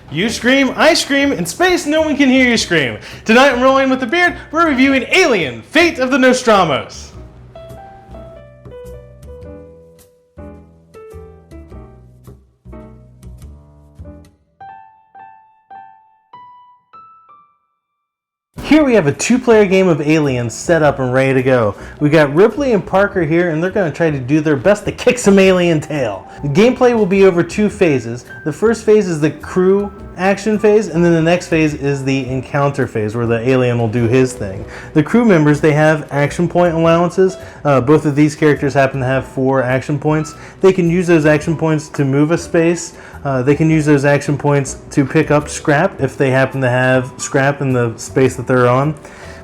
You scream, I scream, in space no one can hear you scream. Tonight I'm rolling with the beard, we're reviewing Alien, Fate of the Nostromos. Here we have a two-player game of Aliens set up and ready to go. We got Ripley and Parker here, and they're going to try to do their best to kick some alien tail. The gameplay will be over two phases. The first phase is the crew action phase, and then the next phase is the encounter phase where the alien will do his thing. The crew members, they have action point allowances. Both of these characters happen to have 4 action points. They can use those action points to move a space. They can use those action points to pick up scrap if they happen to have scrap in the space that they're on.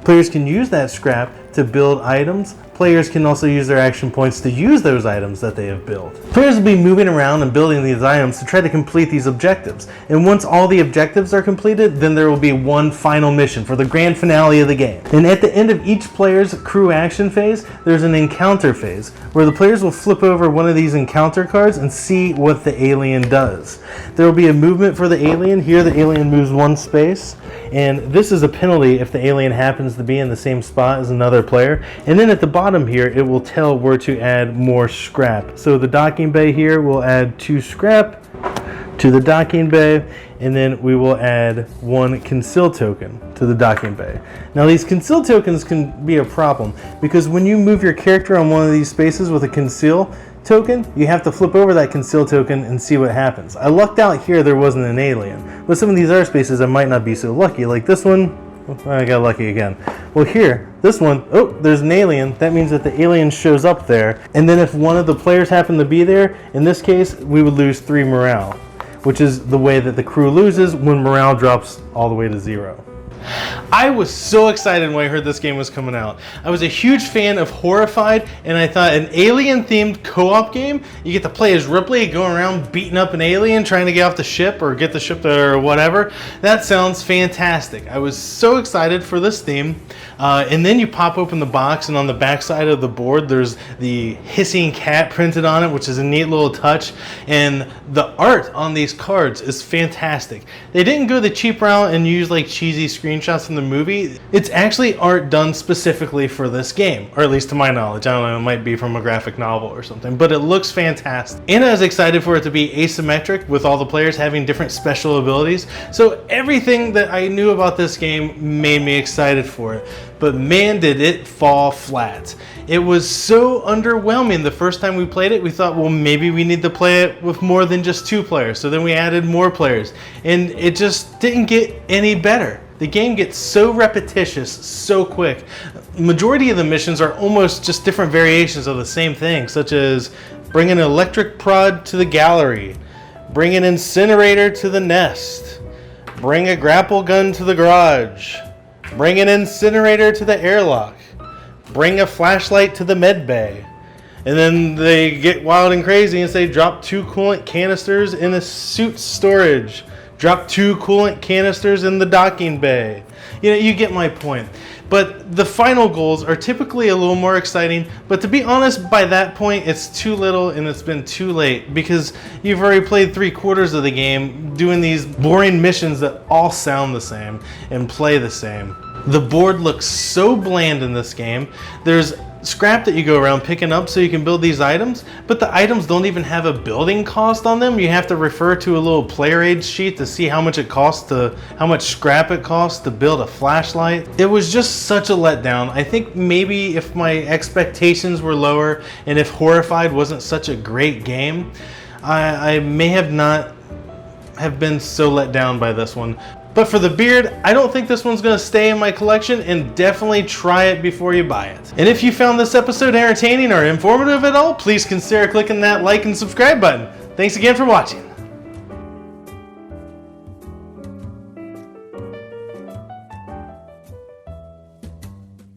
Players can use that scrap to build items. Players can also use their action points to use those items that they have built. Players will be moving around and building these items to try to complete these objectives. And once all the objectives are completed, then there will be one final mission for the grand finale of the game. And at the end of each player's crew action phase, there's an encounter phase, where the players will flip over one of these encounter cards and see what the alien does. There will be a movement for the alien. Here the alien moves one space, and this is a penalty if the alien happens to be in the same spot as another player. And then at the bottom here, it will tell where to add more scrap. So the docking bay here will add 2 scrap to the docking bay, and then we will add 1 conceal token to the docking bay. Now these conceal tokens can be a problem because when you move your character on one of these spaces with a conceal token, you have to flip over that conceal token and see what happens. I lucked out here there wasn't an alien, but some of these other spaces I might not be so lucky, like this one. I got lucky again. Well here, this one, oh, there's an alien. That means that the alien shows up there. And then if one of the players happened to be there, in this case, we would lose 3 morale, which is the way that the crew loses when morale drops all the way to 0. I was so excited when I heard this game was coming out. I was a huge fan of Horrified, and I thought an alien-themed co-op game, you get to play as Ripley going around beating up an alien, trying to get off the ship or get the ship there or whatever. That sounds fantastic. I was so excited for this theme. And then you pop open the box, and on the back side of the board there's the hissing cat printed on it, which is a neat little touch. And the art on these cards is fantastic. They didn't go the cheap route and use like cheesy screenshots from the movie. It's actually art done specifically for this game, or at least to my knowledge. I don't know, it might be from a graphic novel or something, but it looks fantastic. And I was excited for it to be asymmetric with all the players having different special abilities. So everything that I knew about this game made me excited for it. But man, did it fall flat. It was so underwhelming the first time we played it. We thought, well, maybe we need to play it with more than just 2 players. So then we added more players, and it just didn't get any better. The game gets so repetitious so quick. Majority of the missions are almost just different variations of the same thing, such as bring an electric prod to the gallery, bring an incinerator to the nest, bring a grapple gun to the garage, bring an incinerator to the airlock, bring a flashlight to the med bay. And then they get wild and crazy and say drop 2 coolant canisters in a suit storage. Drop 2 coolant canisters in the docking bay. You know, you get my point. But the final goals are typically a little more exciting, but to be honest, by that point it's too little and it's been too late because you've already played 3/4 of the game doing these boring missions that all sound the same and play the same. The board looks so bland in this game. There's scrap that you go around picking up so you can build these items, but the items don't even have a building cost on them. You have to refer to a little player aid sheet to see how much scrap it costs to build a flashlight. It was just such a letdown. I think maybe if my expectations were lower and if Horrified wasn't such a great game, I may not have been so let down by this one. But for the beard, I don't think this one's going to stay in my collection, and definitely try it before you buy it. And if you found this episode entertaining or informative at all, please consider clicking that like and subscribe button. Thanks again for watching.